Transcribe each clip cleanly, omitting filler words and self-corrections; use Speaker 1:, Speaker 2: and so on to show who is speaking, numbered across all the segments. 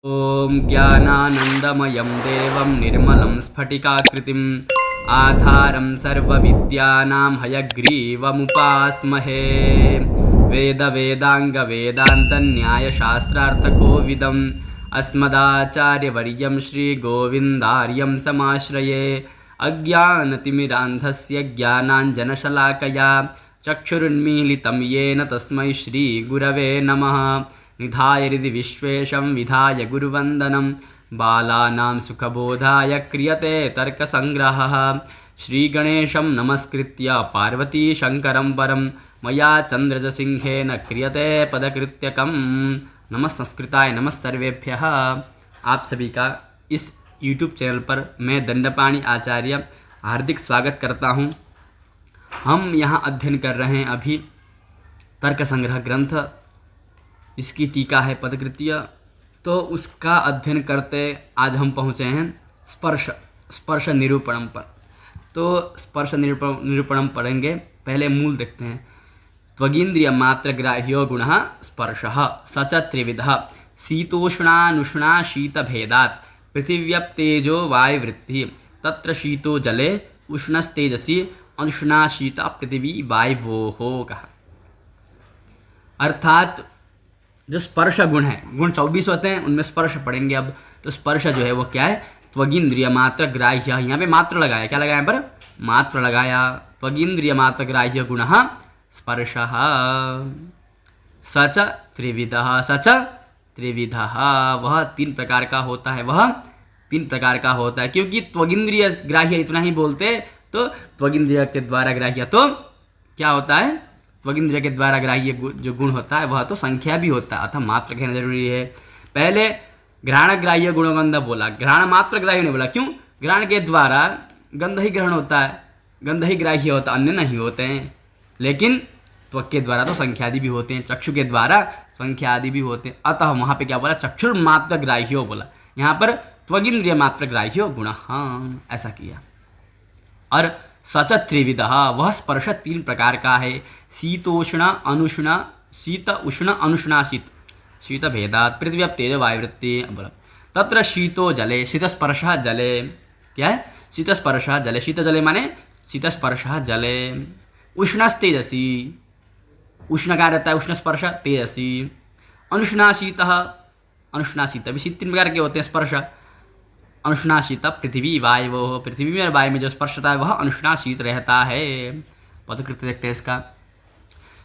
Speaker 1: ॐ ज्ञानानन्दमयं देवं निर्मलं स्फटिकाकृतिम् आधारं सर्वविद्यानां हयग्रीवमुपास्महे। वेदवेदाङ्गवेदान्तन्यायशास्त्रार्थकोविदम् अस्मदाचार्यवर्यं श्रीगोविन्दार्यं समाश्रये। अज्ञानतिमिरान्धस्य ज्ञानाञ्जनशलाकया चक्षुरुन्मीलितं येन तस्मै श्रीगुरवे नमः। निधाय हृदि विश्वेशं विधाय गुरुवन्दनं बालानां सुखबोधाय क्रियते तर्कसङ्ग्रहः। श्रीगणेशं नमस्कृत्य पार्वतीशङ्करं परं मया चन्द्रजसिंहेन क्रियते पदकृत्यकं। नमः संस्कृताय नमः सर्वेभ्यः। आप सभी का इस YouTube चैनल पर मैं दंडपाणि आचार्य हार्दिक स्वागत करता हूँ। हम यहाँ अध्ययन कर रहे हैं अभी तर्क संग्रह ग्रंथ, इसकी टीका है पदकृत्य। तो उसका अध्ययन करते आज हम पहुँचे हैं स्पर्श निरूपणम पर। तो स्पर्श निरूपणम पढ़ेंगे। पहले मूल देखते हैं। त्वगिंद्रिय मात्र ग्राह्यो गुणः स्पर्शः स च त्रिविधः शीतोष्णानुष्णा शीतभेदात् पृथिव्यप्तेजो वायुवृत्तिः तत्र शीतो जले उष्णस्तेजसी अनुष्णा शीत पृथिवी वायुवोः कहा। अर्थात जो स्पर्श गुण है, गुण 24 होते हैं, उनमें स्पर्श पढ़ेंगे अब। तो स्पर्श जो है वो क्या है? त्वगिंद्रिय मात्र ग्राह्य, यहाँ पे मात्र लगाया, क्या लगाया पर? मात्र लगाया। त्वगिंद्रिय मात्र ग्राह्य गुणः स्पर्शः स च त्रिविधः, स च त्रिविधः, वह 3 प्रकार का होता है, वह 3 प्रकार का होता है। क्योंकि त्वगिंद्रिय ग्राह्य इतना ही बोलते, तो त्वगिंद्रिय के द्वारा ग्राह्य तो क्या होता है? त्वगिंद्रिय के द्वारा ग्राह्य जो गुण होता है वह तो संख्या भी होता है, अतः मात्र कहना जरूरी है। पहले घ्राण ग्राह्य गुणगंध बोला, घ्राण मात्र ग्राह्य नहीं बोला। क्यों? घ्राण के द्वारा गंध ही ग्रहण होता है, गंध ही ग्राह्य होता है, अन्य नहीं होते हैं। लेकिन त्वक के द्वारा तो संख्यादि भी होते हैं, चक्षु के द्वारा संख्यादि भी होते हैं, अतः वहाँ पे क्या बोला? चक्षुर मात्र ग्राह्यो बोला। यहाँ पर त्वगिंद्रिय मात्र ग्राह्यो गुण, हाँ ऐसा किया। और सच त्रिविधः, वह स्पर्श 3 प्रकार का है। शीतोष्ण अनुष्ण, शीत उष्ण अनुष्णा शीत, शीत भेदात् पृथ्वी तेज वायुवृत्ति बोला। तत्र शीतो जले, शीतस्पर्शः जले, क्या है? शीतस्पर्शः जले, शीत जले माने शीतस्पर्शः जले। उष्णस्तेजसी, उष्ण क्या रहता है? उष्णस्पर्श तेजसी। अनुष्णा शीतः, अनुष्णा शीत भी 3 प्रकार के होते हैं स्पर्श। अनुष्णाशीत पृथ्वी वायु, पृथ्वी में और वायु में जो स्पर्शता है वह अनुष्णाशीत रहता है। पदकृत्य देखते हैं इसका।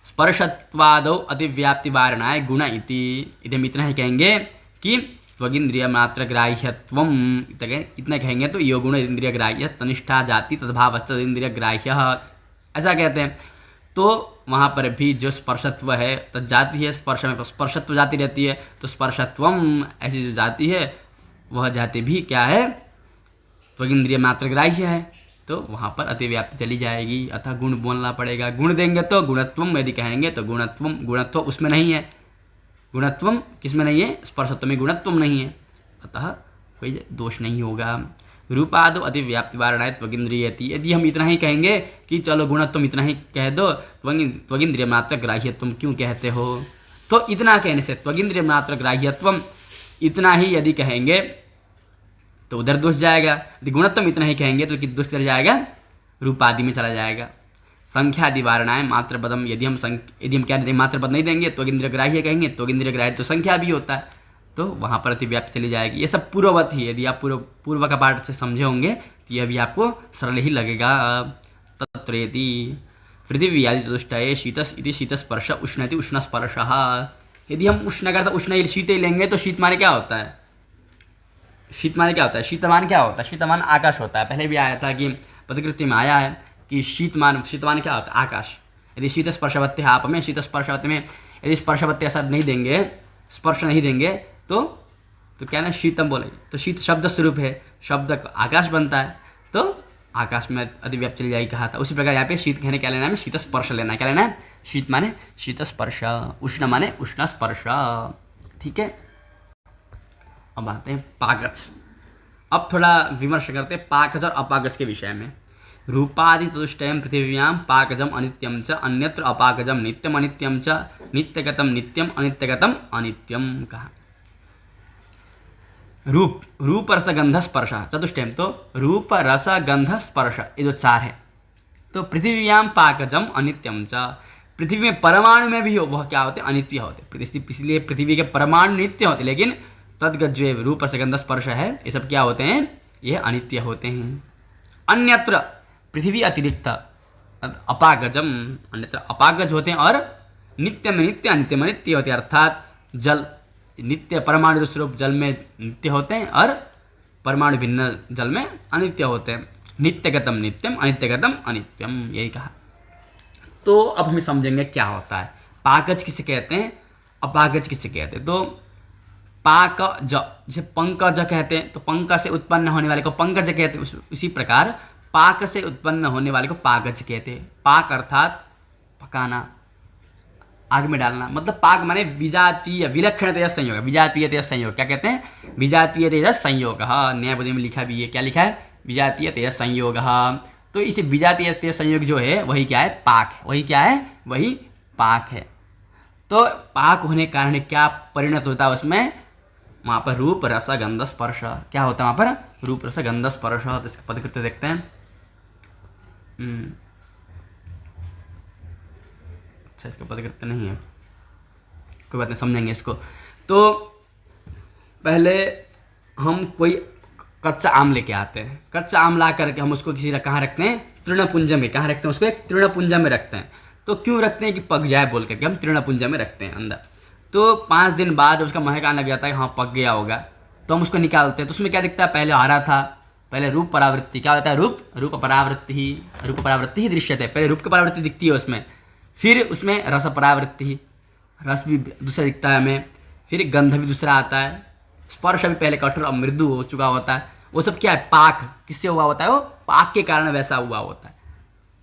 Speaker 1: स्पर्शत्वादौ अतिव्याप्ति वारणाय गुण इति, हम इतना ही कहेंगे कि त्वगिंद्रिय मात्र ग्राह्यत्वम, इतना कहेंगे तो यो गुण इंद्रिय ग्राह्य तनिष्ठा जाति तद्भावस्त इंद्रिय ग्राह्य, ऐसा कहते हैं। तो वहाँ पर भी जो स्पर्शत्व है तद जाति है, स्पर्श में स्पर्शत्व जाति रहती है, तो स्पर्शत्वम ऐसी जो जाति है वह जाति भी क्या है? त्वगिंद्रिय मात्र ग्राह्य है, तो वहाँ पर अतिव्याप्ति चली जाएगी, अतः गुण बोलना पड़ेगा। गुण देंगे तो गुणत्वम यदि कहेंगे तो गुणत्वम, गुणत्व उसमें नहीं है, गुणत्वम किसमें नहीं है? स्पर्शत्व में गुणत्वम नहीं है, अतः कोई दोष नहीं होगा। रूपादो अतिव्याप्ति वारणाय त्वगिंद्रियति, यदि हम इतना ही कहेंगे कि चलो गुणत्वम इतना ही कह दो, त्वगिंद्रिय मात्र ग्राह्यत्वम क्यों कहते हो? तो इतना कहने से त्वगिंद्रिय मात्र ग्राह्यत्वम इतना ही यदि कहेंगे तो उधर दोष जाएगा। यदि गुणत्वम इतना ही कहेंगे तो दोष चला जाएगा, रूपादि में चला जाएगा। संख्यादि वारणाएं मात्र पदम, यदि हम क्या दें? मात्र पद नहीं देंगे, त्वगिंद्रिय ग्राह्य कहेंगे, त्वगिंद्रिय ग्राह्य तो संख्या भी होता है, तो वहाँ पर अतिव्याप्ति चली जाएगी। ये सब पूर्ववत ही, यदि आप पूर्व का पाठ से समझे होंगे तो यह भी आपको सरल ही लगेगा। तत्रेति पृथिवी आदि चतुष्टये शीतस इति शीतस्पर्श उष्णति उष्णस्पर्शः। यदि हम उष्ण करता उष्ण शीत ही लेंगे तो शीत माने क्या होता है? शीत माने क्या होता है? शीतमान क्या होता है? शीतमान आकाश होता है। पहले भी आया था कि पदकृत्य में आया है कि शीतमान क्या होता है? आकाश। यदि शीत स्पर्शवत्य आप में, शीत स्पर्शवत्य में यदि स्पर्शवत्य ऐसा नहीं देंगे, स्पर्श नहीं देंगे तो क्या ना शीतम बोलेंगे, तो शीत शब्द स्वरूप है, शब्द आकाश बनता है, तो आकाश में अतिव्याप्ति चली जाएगी कहा था। उसी प्रकार यहाँ पे शीत कहने क्या लेना है? शीत स्पर्श लेना है। क्या लेना है? शीत माने शीत स्पर्श, उष्ण माने उष्ण स्पर्श, ठीक है। अब आते हैं पाकज। अब थोड़ा विमर्श करते हैं पाकज और अपाकज के विषय में। रूपादि चतुष्टयं पृथिव्यां पाकजम अनित्यं च अन्यत्र अपाकजम नित्यम अनित्यं च नित्यगतम नित्यम अनित्यगतम अनित्यम कहा। रूप रूप रस गंध स्पर्श चतुष्टयम, तो रूप रस गंध स्पर्श ये जो चार है। तो पृथ्व्याम पाकजम अनित्यम च, पृथ्वी में परमाणु में भी हो वह क्या होते हैं, अनित्य होते। इसलिए पृथ्वी के परमाणु नित्य होते, लेकिन तद्गत जो रूप रस गंध स्पर्श है ये सब क्या होते हैं, ये अनित्य होते हैं। अन्यत्र पृथ्वी अतिरिक्त अपागजम, अन्यत्र अपागज होते हैं और नित्य में नित्य अनित्य में नित्य होते हैं। अर्थात जल नित्य परमाणु स्वरूप जल में नित्य होते हैं और परमाणु भिन्न जल में अनित्य होते हैं। नित्यगतम नित्यम अनित्यगतम अनित्यम, यही कहा। तो अब हम समझेंगे क्या होता है, पाकज किसे कहते हैं, अपागज किसे कहते हैं। तो पाकज जैसे पंकज कहते हैं, तो पंक से उत्पन्न होने वाले को पंकज कहते हैं, उसी प्रकार पाक से उत्पन्न होने वाले को पाकज कहते हैं। पाक अर्थात पकाना, आग में डालना, मतलब पाक माने विजातीय विलक्षणतया संयोग, विजातीयतया संयोग क्या कहते हैं, विजातीयतया संयोग। न्याय बोधि में लिखा भी है, क्या लिखा है, विजातीयतया संयोग। तो इस विजातीयतया संयोग जो है वही क्या है, पाक है, वही क्या है, वही पाक है। तो पाक होने के कारण क्या परिणत होता है उसमें, वहाँ पर रूप रस गंध स्पर्श, क्या होता है वहाँ पर, रूप रस गंध स्पर्श। तो इसका पदकृत्य देखते हैं। अच्छा, इसका पदकृत्य नहीं है, कोई बात नहीं, समझेंगे इसको। तो पहले हम कोई कच्चा आम लेके आते हैं, कच्चा आम ला करके हम उसको किसी कहाँ रखते हैं, तृणपुंज में, कहाँ रखते हैं उसको, एक तृणपुंज में रखते हैं। तो क्यों रखते हैं कि पक जाए बोल करके हम तृणपुंज में रखते हैं अंदर। तो 5 दिन बाद जब उसका महक आने लग जाता है, हाँ पक गया होगा, तो हम उसको निकालते हैं। तो उसमें क्या दिखता है, पहले हरा था, पहले रूप परावृत्ति, क्या होता है, रूप परावृत्ति ही दृश्यते, पहले रूप की परावृत्ति दिखती है उसमें, फिर उसमें रस परावृत्ति, रस भी दूसरा दिखता है हमें, फिर गंध भी दूसरा आता है, स्पर्श भी पहले कठोर अब मृदु हो चुका होता है। वो सब क्या है, पाक किससे हुआ होता है, वो पाक के कारण वैसा हुआ होता है।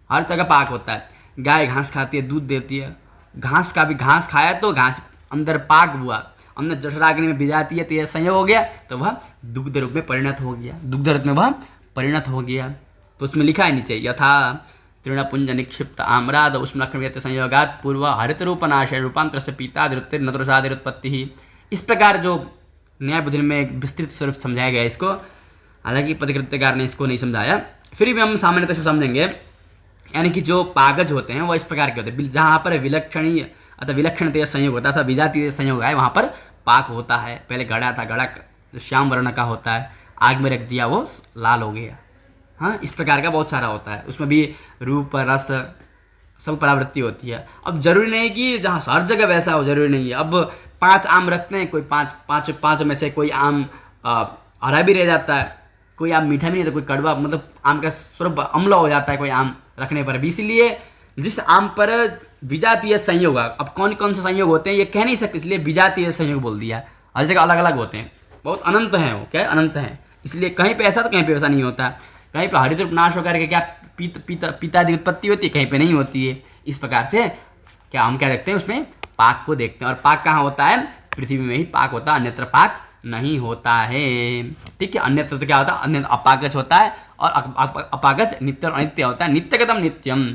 Speaker 1: हर जगह पाक होता है। गाय घास खाती है, दूध देती है, घास का भी घास खाया तो घास अंदर पाक हुआ, अंदर जठराग्नि में विजातीय तेज संयोग हो गया, तो वह दुग्ध रूप में परिणत हो गया, दुग्ध रूप में वह परिणत हो गया। तो उसमें लिखा है नीचे, यथा तृणपुंज निक्षिप्त आम्राद उष्मलक्षण संयोगात पूर्व हरित रूप नाशय रूपांतर से पीता दृत्तिर नतुरसादिरुत्पत्ति ही। इस प्रकार जो न्याय बुद्धि में एक विस्तृत स्वरूप समझाया गया इसको, हालांकि पदकृत्यकार ने इसको नहीं समझाया, फिर भी हम सामान्यतः इसको समझेंगे। यानी कि जो पागज होते हैं वो इस प्रकार के होते हैं, जहाँ पर विलक्षणीय अतः विलक्षण तेज संयोग होता है, अथवा विजातीय संयोग है, वहाँ पर पाक होता है। पहले घड़ा था, घड़ा जो श्याम वर्ण का होता है, आग में रख दिया वो लाल हो गया। हाँ, इस प्रकार का बहुत सारा होता है, उसमें भी रूप रस सब परावृत्ति होती है। अब जरूरी नहीं कि जहाँ हर जगह वैसा हो, जरूरी नहीं है। अब 5 आम रखते हैं, कोई पाँच में से कोई आम हरा भी रह जाता है, कोई आम मीठा भी नहीं रहता, कोई कड़वा, मतलब आम का स्वरूप अम्ल हो जाता है कोई आम रखने पर भी। इसलिए जिस आम पर विजातीय संयोग, अब कौन कौन से संयोग होते हैं ये कह नहीं सकते, इसलिए विजातीय संयोग बोल दिया। हर जगह अलग अलग होते हैं, बहुत अनंत हैं, वो क्या है, अनंत हैं। इसलिए कहीं पे ऐसा तो कहीं पे वैसा नहीं होता। कहीं पे हरित रूप नाश होकर के क्या पितादि उत्पत्ति होती है, कहीं पे नहीं होती है। इस प्रकार से क्या हम क्या देखते हैं, उसमें पाक को देखते हैं। और पाक कहाँ होता है, पृथ्वी में ही पाक होता है, अन्यत्र पाक नहीं होता है। ठीक है, अन्यत्र तो क्या होता है, अन्य अपागज होता है, और अपागज नित्य और अनित्य होता है। नित्यगतम नित्यम,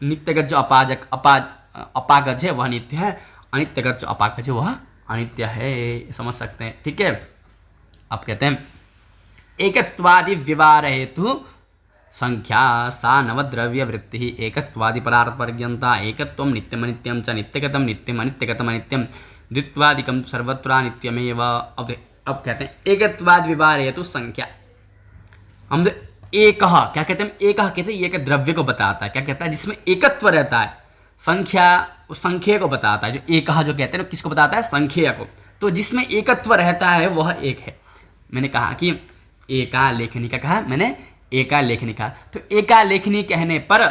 Speaker 1: नित्यगत जो अपागज है वह नित्य है, अनित्यगत जो अपागज है वह अनित्य है, समझ सकते हैं। ठीक है, अब कहते हैं एकत्वादि व्यवहार हेतु संख्या सा नवद्रव्य वृत्ति एकत्वादि परार्थ पर्यंता एकत्व नित्यम अनित्यम च नित्यगतम नित्यम अनित्यगतम अनित्यम द्वित्वादिकम सर्वत्र नित्यमेव। अब कहते हैं एकत्वाद व्यवहार हेतु संख्या। हम एक क्या कहते हैं, एक कहते हैं एक द्रव्य को बताता है, क्या कहता है, जिसमें एकत्व रहता है। संख्या उस संख्या को बताता है, जो एक जो कहते हैं किसको बताता है, संख्या को। तो जिसमें एकत्व रहता है वह एक है। मैंने कहा कि एका लेखनी का कहा मैंने, एका लेखनी का। तो एका लेखनी कहने पर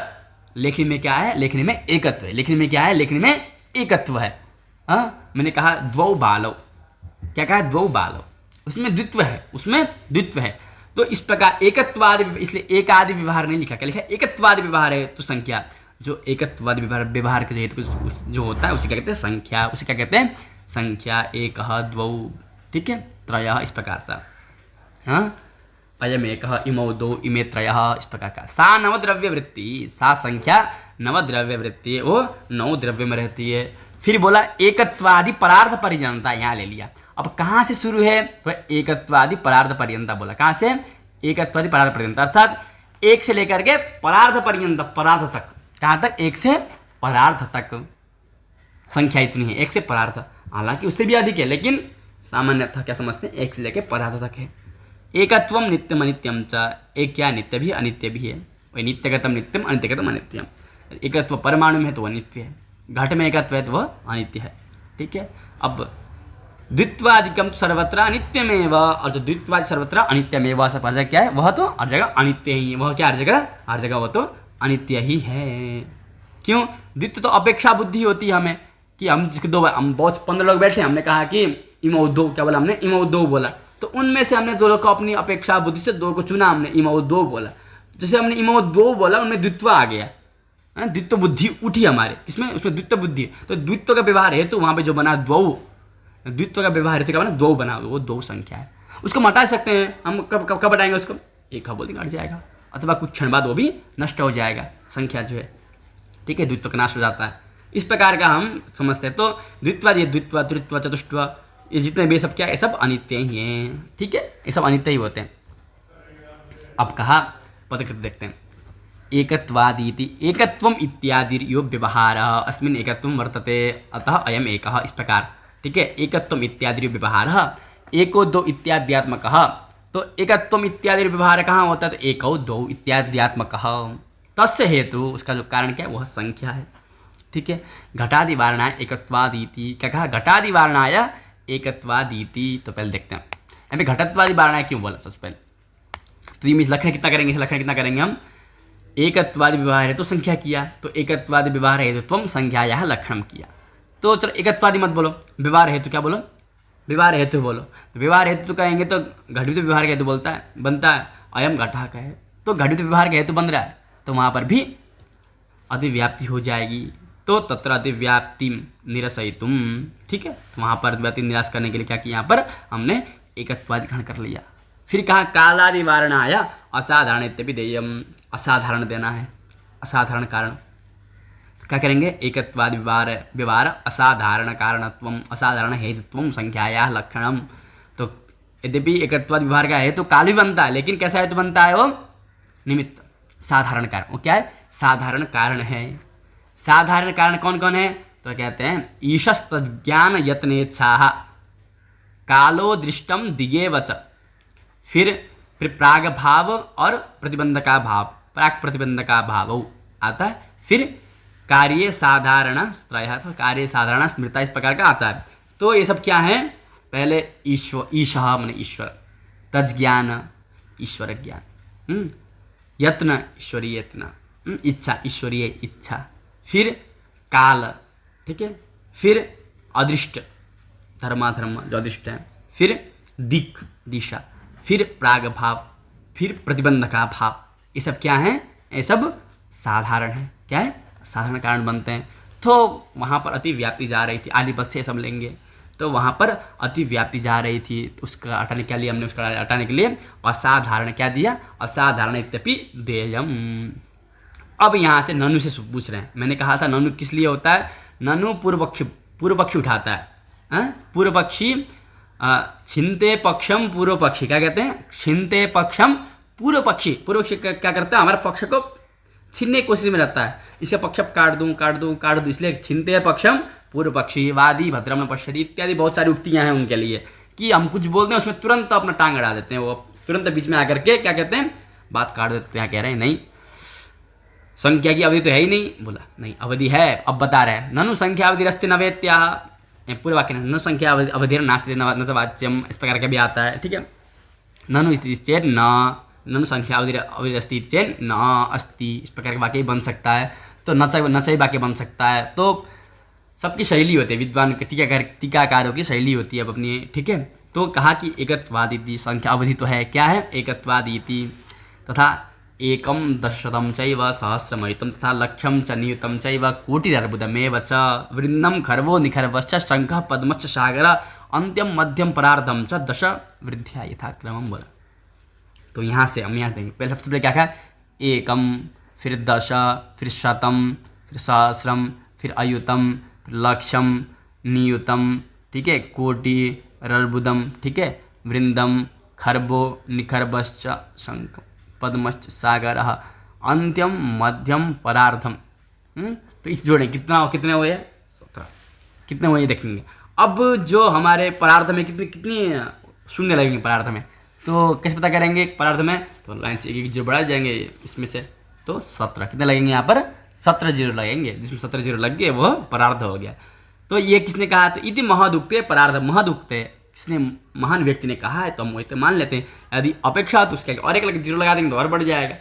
Speaker 1: लेखनी में क्या है, लेखनी में एकत्व है। लेखनी में क्या है, लेखनी में एकत्व है। हाँ, मैंने कहा द्वौ बालौ, क्या कहा, द्वौ बालौ, उसमें द्वित्व है, उसमें द्वित्व है। तो इस प्रकार एकत्वादि, इसलिए एक आदि व्यवहार नहीं लिखा, क्या लिखा, एकत्वादि व्यवहार है। तो संख्या, जो एकत्वादि व्यवहार के हेतु जो होता है उसे क्या कहते हैं, संख्या। उसे क्या कहते हैं, संख्या। एक द्वौ, ठीक है, त्रयः, इस प्रकार से। हाँ, अयम एक इमौ दो इमे त्रयः, इस प्रकार का। सा नवद्रव्य वृत्ति, सा संख्या नवद्रव्य वृत्ति, वो 9 द्रव्य में रहती है। फिर बोला एकत्वादि परार्थ पर्यंता, यहाँ ले लिया। अब कहाँ से शुरू है, तो एकत्वादि परार्थ पर्यंता बोला। कहाँ से, एकत्वादि परार्थ पर्यंत, अर्थात एक से लेकर के परार्थ पर्यंत, परार्थ तक। कहाँ तक, एक से परार्थ तक संख्या इतनी है, एक से परार्थ। हालांकि उससे भी अधिक है, लेकिन सामान्यतः क्या समझते हैं, एक से लेकर परार्थ तक है। एकत्वम नित्यम अनित्यम च, एक क्या नित्य भी अनित्य भी है, वही नित्यगतम नित्यम अनित्यगतम अनित्यम। एकत्व परमाणु में है तो वह नित्य है, घट में एकत्व है तो वह अनित्य है। ठीक है। अब द्वित्वादिकम सर्वत्र अनित्यमेव, और जो द्वित्वादि सर्वत्र अनित्यमेव, सब हर जगह क्या है, वह तो हर जगह अनित्य ही है। वह क्या, हर जगह वह तो अनित्य ही है। क्यों, द्वित्व तो अपेक्षा बुद्धि होती है हमें, कि हम जिसके दो, हम बहुत 15 लोग बैठे, हमने कहा कि इमो दो, क्या बोला हमने, इमो दो बोला, तो उनमें से हमने दो लोग को अपनी अपेक्षा बुद्धि से दो को चुना, हमने इमो दो बोला। जैसे हमने इमो दो बोला, उनमें द्वित्व आ गया, द्वित्व बुद्धि उठी हमारे, इसमें उसमें द्वित्व बुद्धि है। तो द्वित्व का व्यवहार है तो वहाँ पे जो बना द्वौ, द्वित्व का व्यवहार है तो क्या बना, दो बना, वो दो संख्या है। उसको हटा सकते हैं हम, कब हटाएंगे उसको, एक बोल देंगे हट जाएगा, अथवा कुछ क्षण बाद वो भी नष्ट हो जाएगा, संख्या जो है। ठीक है, द्वित्व का नाश हो जाता है। इस प्रकार का हम समझते हैं। तो द्वित्व, ये द्वित्व, त्रित्व, चतुष्टव, ये जितने भी सब क्या है, सब अनित्य ही हैं। ठीक है, ये सब अनित्य ही होते हैं। अब कहा पदकृत देखते हैं, एकत्वादीति एकत्वम इत्यादि यो व्यवहार अस्मिन् एकत्वम वर्तते अतः अयम एकः, इस प्रकार। ठीक है, एकत्वम इत्यादि व्यवहार, एको दो इत्याद्यात्मक। तो एकत्वम इत्यादि व्यवहार कहाँ होता है, तो एको दो इत्याद्यात्मक, तस्य हेतु, उसका जो कारण क्या है, वह संख्या है। ठीक है, घटादि वारणाय एकत्वादीति, क्या कहा, घटादि वारणाय एकत्वादीति। तो पहले देखते हैं यहाँ पे घटत्वादि वारणाय क्यों बोला। सबसे पहले तो ये लक्षण कितना करेंगे, इसे लक्षण कितना करेंगे हम, एकत्वादि व्यवहार है तो संख्या किया, तो एकत्वादि व्यवहार है तो तुम संख्या यह लक्षण किया। तो चलो एकत्वादि मत बोलो, व्यवहार हेतु क्या बोलो, व्यवहार हेतु बोलो। तो व्यवहार हेतु तो कहेंगे तो घटित व्यवहार का हेतु बनता है, अयम घटा का है, तो घटित व्यवहार का हेतु बन रहा है, तो वहाँ पर भी अतिव्याप्ति हो जाएगी। तो तत्र अतिव्याप्ति निरसयितुम। ठीक है, तो वहाँ पर अतिव्याप्ति निराश करने के लिए क्या किया, यहाँ पर हमने एकत्वादि ग्रहण कर लिया। फिर कहा कालादि वारणाय असाधारण इत्यपि देयम, असाधारण देना है, असाधारण कारण। तो क्या करेंगे, एकत्वादि व्यवहार असाधारण कारणत्वम असाधारण हेतुत्वम संख्याया लक्षणम। तो यद्यपि एकत्वादि व्यवहार का हेतु काल भी बनता है, लेकिन कैसा हेतु बनता है, वो निमित्त, साधारण कारण। वो क्या है, साधारण कारण है। साधारण कारण कौन कौन है, तो कहते हैं ईशस्तज्ञान यत्नेच्छा, कालो दृष्टम दिगे वच, फिर प्राग भाव और प्रतिबंध का भाव, प्राक प्रतिबंध का भाव आता है। फिर कार्य साधारण त्रय, तो कार्य साधारण स्मृता, इस प्रकार का आता है। तो ये सब क्या है, पहले ईशः माने ईश्वर, तज्ज्ञान ईश्वर ज्ञान, यत्न ईश्वरीय यत्न, इच्छा ईश्वरीय इच्छा, फिर काल, ठीक है, फिर अदृष्ट धर्माधर्म जो अदृष्ट है, फिर दिक् दिशा, फिर प्राग भाव, फिर प्रतिबंध का भाव। ये सब क्या है, ये सब साधारण है। क्या है, साधारण कारण बनते हैं। तो वहाँ पर अतिव्याप्ति जा रही थी, आदि पद से सब लेंगे, तो वहाँ पर अतिव्याप्ति जा रही थी, तो उसका हटाने के लिए हमने उसका हटाने के लिए असाधारण क्या दिया, असाधारण इत्यपि देयम। अब यहाँ से ननु से पूछ रहे हैं। मैंने कहा था ननु किस लिए होता है, ननु पूर्व पक्षी उठाता है। पूर्व पक्षी छिनते पक्षम पूर्व पक्षी, क्या कहते हैं, छिनते पक्षम पूर्व पक्षी। पूर्व पक्षी क्या करता है, हमारे पक्ष को छीनने की कोशिश में रहता है, इसे पक्ष काट दूं, इसलिए छिनते पक्षम पूर्व पक्षी, वादी भद्रम पश्यति इत्यादि बहुत सारी उक्तियां हैं उनके लिए, कि हम कुछ बोलते हैं उसमें तुरंत अपना टांग अड़ा देते हैं, वो तुरंत बीच में आकर के क्या कहते हैं, बात काट देते हैं। यहाँ कह रहे हैं नहीं, संख्या की अवधि तो है ही नहीं, बोला नहीं अवधि है, अब बता रहे हैं। ननु संख्या अवधि रस्ते नवेत्या, पूरे वाक्य में न संख्या अवधि नास्ते न वाच्यम, इस प्रकार का भी आता है। ठीक है, ननु चेत ननु संख्या अवधि अस्ति चेत न अस्ति, इस प्रकार का वाक्य बन सकता है। तो नचई वाक्य बन सकता है। तो सबकी शैली होती है, विद्वान टीकाकारों की शैली होती है अब अपनी। ठीक है, तो कहा कि एकत्वादिति, संख्या अवधि तो है, क्या है, एकत्वादिति, तथा एकम दशशतं चैव सहस्रमयुतं तथा लक्षं च नियुतं चैव कोटिरर्बुदमेव च वृन्नं खर्वो निखर्वश्च शंखः पद्मश्च सागर अंत्यम मध्यम परार्धम च दश वृद्ध्या यथाक्रमं। बोला तो यहाँ से हम यहाँ देंगे। पहले सबसे पहले क्या कहा, एकम, फिर दश, फिर शतम, फिर सहस्रम, फिर अयुतम लक्ष्यम, नियुतम, ठीक है, कोटि, रर्बुदम, ठीक है, वृंदम, खरबो, निखरबश्च, शंख, पद्मश्च, सागर, अंत्यम, मध्यम, परार्धम। तो इस जोड़े कितने हुए? 17। कितने हुए देखेंगे। अब जो हमारे परार्ध में कितनी कितनी शून्य लगेंगे परार्ध में, तो कैसे पता करेंगे परार्ध में? तो लाइन से एक जो बढ़ा जाएंगे इसमें से, तो 17 कितने लगेंगे यहाँ पर? 17 जीरो लगेंगे, जिसमें 17 जीरो लग गए वो परार्ध हो गया। तो ये किसने कहा? तो इति महदुक्ते परार्ध महदुक्ते, किसने? महान व्यक्ति ने कहा है, तो हम वही मान लेते हैं। यदि अपेक्षा तो उसके और एक लग जीरो लगा देंगे तो और बढ़ जाएगा,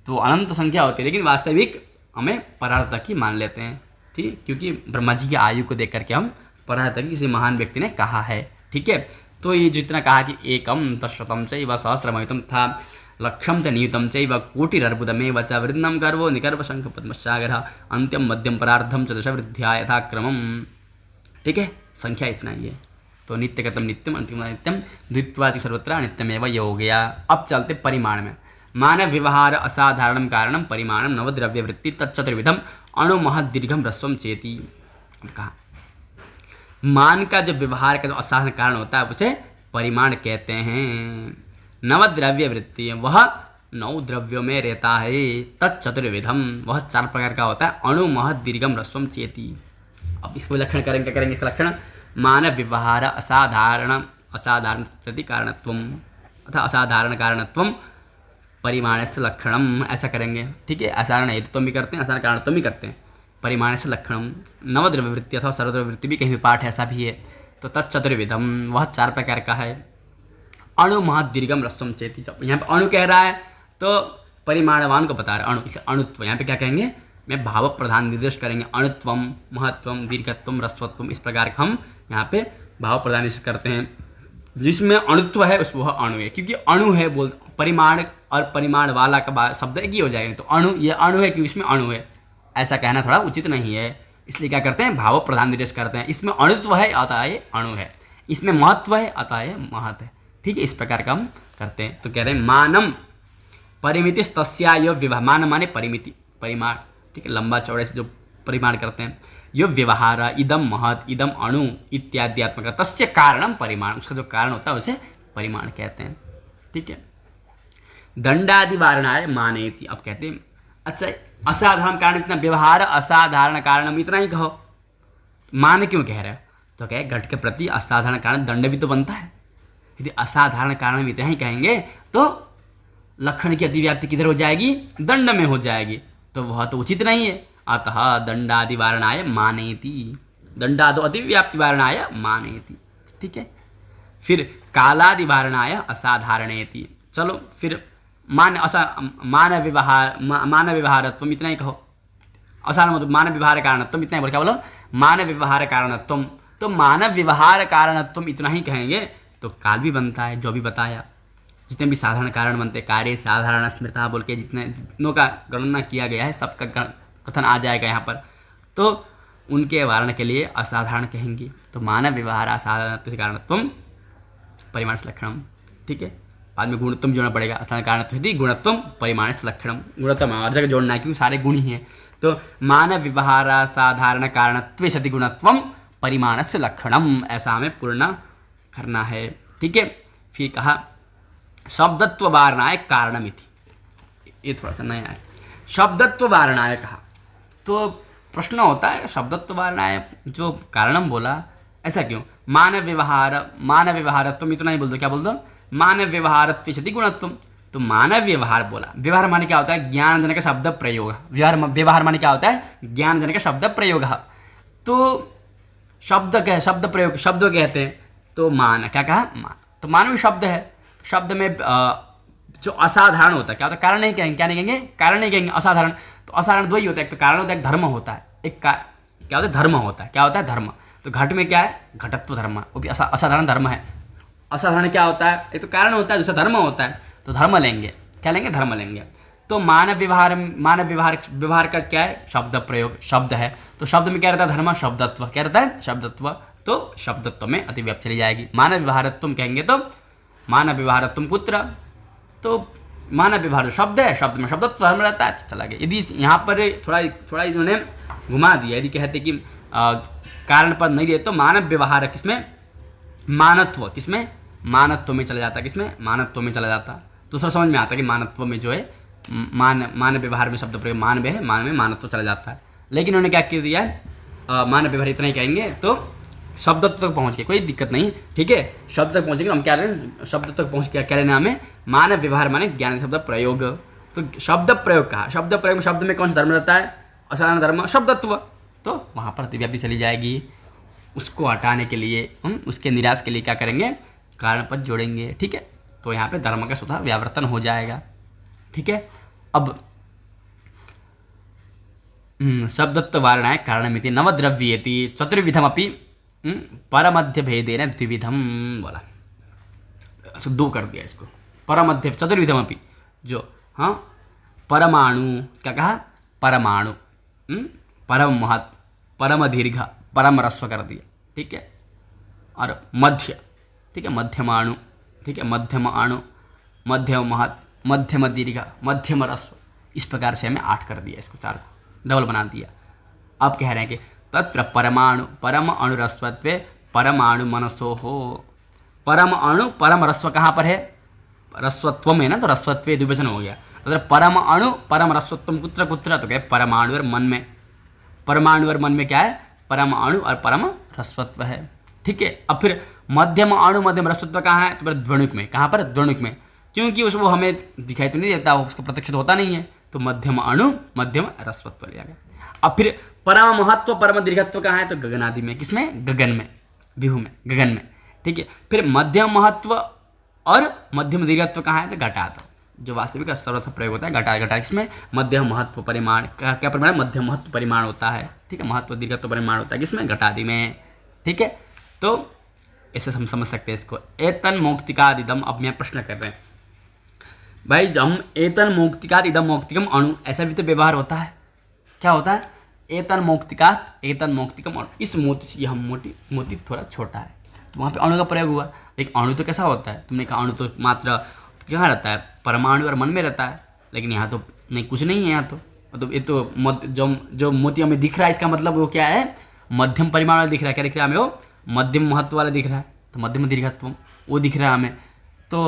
Speaker 1: तो अनंत संख्या होती है, लेकिन वास्तविक हमें परार्ध तक ही मान लेते हैं, ठीक, क्योंकि ब्रह्मा जी की आयु को देख करके हम परार्ध तक किसी महान व्यक्ति ने कहा है, ठीक है। तो ये जितना कहा कि एकम तशतम चैव सहस्रमयुतम था, लक्ष्यम च नियुतम चैव कोटिरर्बुदमेव च, वृंदम गर्वो निकर्व शंख पद्मसागर, अंत्यम मध्यम परार्धम च दशवृद्ध्या यथाक्रमम, ठीक है। संख्या इतना ही है। तो नित्यगतम नित्यम, अंतिम नित्यम, द्वित्वादि सर्वत्र नित्यमेव ये हो गया। अब चलते परिमाण में। मानव व्यवहार असाधारण कारणम परिमाणम नवद्रव्य वृत्ति तत्चतुर्विधम अणुमहद दीर्घम ह्रस्वम चेति। कहा मान का जो व्यवहार का जो असाधारण कारण होता है उसे परिमाण कहते हैं। नवद्रव्य वृत्ति वह 9 द्रव्यों में रहता है। तत्चतुर्विधम वह 4 प्रकार का होता है। अणुमहद दीर्घम ह्रस्वम चेति। अब इसको लक्षण करेंगे, क्या करेंगे इसका लक्षण? मानव व्यवहार असाधारण सति कारणत्वम अथा असाधारण कारणत्वम परिमाण से लक्षणम, ऐसा करेंगे, ठीक है। असाधारण हेतुत्व भी करते हैं, असाधारण कारणत्व भी करते हैं। परिमाण से लक्षणम नवद्रव्य वृत्ति अथवा सर्वद्रव्य वृत्ति भी कहीं भी पाठ है, ऐसा भी है। तो तत्चतुर्विधम वह 4 प्रकार का है। अणु महद दीर्घम ह्रस्वम चेति। यहाँ पे अणु कह रहा है तो परिमाणवान को बता रहा है अणु, इसलिए अणुत्व। यहाँ पे क्या कहेंगे? मैं भाव प्रधान निर्देश करेंगे। अणुत्वम, महत्वम, दीर्घत्वम, ह्रस्वत्वम, इस प्रकार का हम यहाँ पे भाव प्रधान निर्देश करते हैं। जिसमें अणुत्व है उस वह अणु है, क्योंकि अणु है बोल, परिमाण और परिमाण वाला का शब्द एक ही हो जाएगा। तो अणु, ये अणु है क्योंकि इसमें अणु है, ऐसा कहना थोड़ा उचित नहीं है। इसलिए क्या करते हैं? भाव प्रधान निर्देश करते हैं। इसमें अणुत्व है अतः ये अणु है, इसमें महत्व है अतः ये महत् है, ठीक है। इस प्रकार का हम करते हैं। तो कह रहे हैं मानम परिमिति तस्या यो व्यवहार। मान माने परिमिति, परिमाण, ठीक है, लंबा चौड़े से जो परिमाण करते हैं। यो व्यवहार इदम महत् इदम अणु इत्याद्यात्मक तस्य कारणम परिमाण, उसका जो कारण होता है उसे परिमाण कहते हैं, ठीक है। दंडादि वारणाय मानेति। अब कहते हैं अच्छा असाधारण कारण इतना, व्यवहार असाधारण कारण इतना ही कहो, मान क्यों कह रहे हो? तो कहे घट के प्रति असाधारण कारण दंड भी तो बनता है। यदि असाधारण कारण में इतना ही कहेंगे तो लक्षण की अतिव्याप्ति किधर हो जाएगी? दंड में हो जाएगी, तो वह तो उचित नहीं है। अतः दंडादि वारणाय मानेति, दंडादो अतिव्याप्ति वारणाय मानेति, ठीक है। फिर कालादि वारणाय असाधारणेति। चलो फिर मान व्यवहारत्व इतना ही कहो। असाधारण मतलब मानव व्यवहार कारणत्व इतना ही बोल, क्या बोलो? मानव व्यवहार कारणत्व। तो मानव व्यवहार कारणत्व इतना ही कहेंगे तो काल भी बनता है, जो भी बताया। जितने भी साधारण कारण बनते, कार्य साधारण स्मृता बोल के जितनों का गणना किया गया है सबका कथन आ जाएगा यहाँ पर। तो उनके वारण के लिए असाधारण कहेंगे। तो मानव व्यवहार असाधारण कारणत्व परिमाण से लक्षणम, ठीक है। बाद में गुणत्व जोड़ना पड़ेगा। असाधारण कारणत्व यदि गुणत्व परिमाण से लक्षणम, गुणत्व हर जगह जोड़ना है क्योंकि सारे गुण ही हैं। तो मानव व्यवहार साधारण कारणत्व सति गुणत्व परिमाण से लक्षणम, ऐसा हमें पूर्ण करना है, ठीक है। फिर कहा शब्दत्व वारणाय कारणमिति। ये थोड़ा सा नया है, शब्दत्व वारणाय कहा तो प्रश्न होता है शब्दत्व वारणाय जो कारणम बोला ऐसा क्यों? मानव व्यवहारत्व इतना ही बोल दो, क्या बोल दो? मानव व्यवहारत्व सति गुणत्व। तो मानव व्यवहार बोला, व्यवहार माने क्या होता है? ज्ञानजनक शब्द प्रयोग। व्यवहार माने क्या होता है? ज्ञानजनक शब्द प्रयोग। तो शब्द प्रयोग शब्द कहते हैं। तो मान क्या कहा? मान, तो मान भी शब्द है। शब्द में जो असाधारण होता है क्या होता है? कारण नहीं कहेंगे, क्या नहीं कहेंगे? कारण नहीं कहेंगे, असाधारण। तो असाधारण दो ही होता है, एक तो कारण होता है, एक धर्म होता है। एक क्या होता है? धर्म होता है। क्या होता है? धर्म। तो घट में क्या है? घटत्व धर्म, वो भी असाधारण धर्म है। असाधारण क्या होता है? एक तो कारण होता है, दूसरा धर्म होता है। तो धर्म लेंगे, क्या लेंगे? धर्म लेंगे। तो मानव व्यवहार का क्या है? शब्द प्रयोग, शब्द है। तो शब्द में क्या रहता है? धर्म। शब्दत्व क्या रहता है? शब्दत्व। तो शब्दत्व में अतिव्याप्ति चली जाएगी। मानव व्यवहारत्व कहेंगे तो मानव व्यवहारत्व कुत्र, तो मानव व्यवहार शब्द है, शब्द में शब्दत्व धर्म रहता है, चला गया। यदि यहाँ पर थोड़ा इन्होंने घुमा दिया, यदि कहते कि कारण पद नहीं दे तो मानव व्यवहार किसमें, मानत्व, किसमें, मानत्व में चला जाता, किसमें, मानत्व में चला जाता। तो थोड़ा समझ में आता है कि मानत्व में जो है मानव व्यवहार में शब्द प्रयोग मानव है, मान में मानत्व चला जाता है। लेकिन उन्होंने क्या कर दिया है, मानव व्यवहार इतना ही कहेंगे तो शब्द तक पहुँच गए, कोई दिक्कत नहीं, ठीक है। शब्द तक पहुँचेंगे हम क्या करें, शब्द तक पहुँच क्या लेना हमें, मानव व्यवहार माने ज्ञान शब्द प्रयोग। तो शब्द प्रयोग कहा, शब्द प्रयोग में शब्द में कौन सा धर्म रहता है, असाधारण धर्म शब्दत्व, तो वहाँ पर अतिव्याप्ति चली जाएगी। उसको हटाने के लिए हम उसके निराश के लिए क्या करेंगे, कारण पद जोड़ेंगे, ठीक है। तो यहाँ पे धर्म का स्वतः व्यावर्तन हो जाएगा, ठीक है। अब शब्दत्व वारणाय कारणमिति नवद्रव्येति चतुर्विधमपि परमध्य भेदेन द्विविधम बोला, अच्छा 2 कर दिया इसको, परमध्य चतुर्विधमपि, जो हाँ परमाणु क्या कहा, परमाणु, परम महत्, परम दीर्घ, परम ह्रस्व कर दिया, ठीक है। और मध्य, ठीक है, मध्यमाणु, ठीक है, मध्यम अणु, मध्यम महत्, मध्यम दीर्घ, मध्यम ह्रस्व, इस प्रकार से हमें 8 कर दिया, इसको 4 को डबल बना दिया। अब कह रहे हैं कि तत्र परमाणु परम अणुरस्वत्वे परमाणु मनसो हो, परम अणु परम ह्रस्व कहाँ पर है, ह्रस्वत्व में ना, तो ह्रस्वत्वे द्विवचन हो गया। तो परम अणु परम ह्रस्वत्व कुत्र कुत्र, तो क्या परमाणु और मन में, परमाणु और मन में क्या है, परम अणु और परम ह्रस्वत्व है, ठीक है। अब फिर मध्यम अणु मध्यम ह्रस्वत्व कहाँ है, तो द्वणुक में, कहाँ पर, द्वणुक में, क्योंकि उसको हमें दिखाई तो नहीं देता, उसका प्रत्यक्ष होता नहीं है, तो मध्यम अणु मध्यम ह्रस्वत्व लिया गया। अब फिर परम महत्व परम दीर्घत्व कहाँ है, तो गगन आदि में, किसमें, गगन में, विहु में, गगन में, ठीक है। फिर मध्यम महत्व और मध्यम दीर्घत्व कहाँ है, तो घटात, जो वास्तविक सर्वथा प्रयोग होता है, घटा, घटा किसमें, मध्यम महत्व परिमाण का क्या परिमाण, मध्यम महत्व परिमाण होता है, ठीक है। महत्व दीर्घत्व परिमाण होता है किसमें, घटादि में, ठीक है। तो ऐसे हम समझ सकते हैं इसको। एतन मौक्तिकादिदम, अब मैं प्रश्न कर रहे हैं भाई, जब हम एतन मौक्तिकात इदम मौक्तिकम अणु, ऐसा भी तो व्यवहार होता है, क्या होता है, एतन मौक्तिकात एतन मौक्तिकम अणु, इस मोती से यह मोती थोड़ा छोटा है, तो वहाँ पे अणु का प्रयोग हुआ। एक अणु तो कैसा होता है, तुमने कहा अणु तो मात्र कहाँ रहता है, परमाणु और मन में रहता है, लेकिन यहाँ तो नहीं, कुछ नहीं है यहाँ तो, मतलब ये तो जो मोती हमें दिख रहा है, इसका मतलब वो क्या है, मध्यम परिमाण वाला दिख रहा है, क्या दिख रहा है हमें, वो मध्यम महत्व वाला दिख रहा है, तो मध्यम दीर्घत्व वो दिख रहा है हमें। तो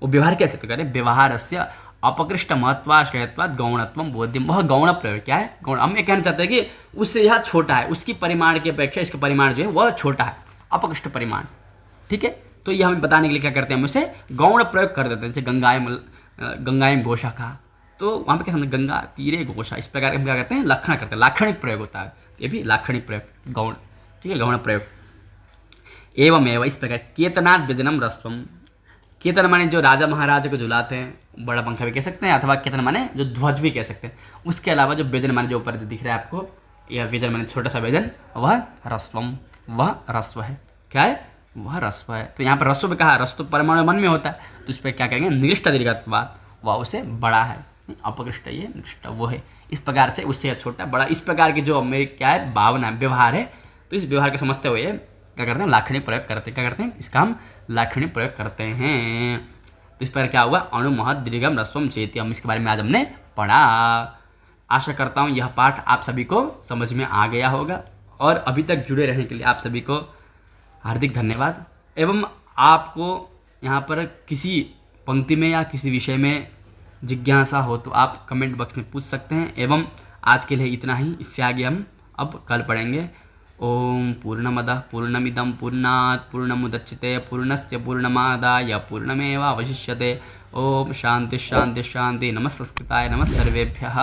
Speaker 1: वो व्यवहार कैसे तो करें, व्यवहार से अपकृष्ट महत्वाश्रयत्वाद गौणत्वम बोध्यम, वह गौण प्रयोग क्या है, गौण, हम ये कहना चाहते हैं कि उससे यह छोटा है, उसकी परिमाण की अपेक्षा इसका परिमाण जो है वह छोटा है, अपकृष्ट परिमाण, ठीक है। तो ये हमें बताने के लिए क्या करते हैं, हम उसे गौण प्रयोग कर देते हैं, जैसे गंगाएम घोषा का, तो वहाँ पे क्या समझे, गंगा तीरे घोषा, इस प्रकार हम क्या करते हैं, लक्षण करते हैं, लाक्षणिक प्रयोग होता है, ये भी लाक्षणिक प्रयोग, गौण, ठीक है, गौण प्रयोग। एवं इस प्रकार केतनाद व्यजनम रस्वम, केतन माने जो राजा महाराजा को झुलाते हैं, बड़ा पंखा भी कह सकते हैं, अथवा केतन माने जो ध्वज भी कह सकते हैं। उसके अलावा जो व्यजन माने जो ऊपर जो दिख रहा है आपको, यह व्यजन माने छोटा सा व्यजन, वह रस्वम, वह रस्व है, क्या है, वह रस्व है। तो यहाँ पर रस्व में कहा, रस्व परमाणु मन में होता है, तो इस पर क्या कहेंगे, निकृष्ट दीर्घत्वात्, वह उसे बड़ा है, अपकृष्ट ये निकृष्ट वो है, इस प्रकार से उससे छोटा बड़ा, इस प्रकार की जो मेरी क्या है भावना व्यवहार है, तो इस व्यवहार को समझते हुए क्या करते हैं, लाक्षणिक प्रयोग करते हैं, क्या करते हैं, इसका हम लाक्षणिक प्रयोग करते हैं। तो इस पर क्या हुआ, अणु महत् दीर्घम ह्रस्वम चेति, हम इसके बारे में आज हमने पढ़ा। आशा करता हूँ यह पाठ आप सभी को समझ में आ गया होगा, और अभी तक जुड़े रहने के लिए आप सभी को हार्दिक धन्यवाद। एवं आपको यहाँ पर किसी पंक्ति में या किसी विषय में जिज्ञासा हो तो आप कमेंट बॉक्स में पूछ सकते हैं। एवं आज के लिए इतना ही, इससे आगे हम अब कल पढ़ेंगे। ओम पूर्णमदः पूर्णमिदं पूर्णात् पूर्णमुदच्यते पूर्णस्य पूर्णमादाय पूर्णमेवावशिष्यते। ओम शांति शांति शांति। नमः संस्कृताय, नमः सर्वेभ्यः।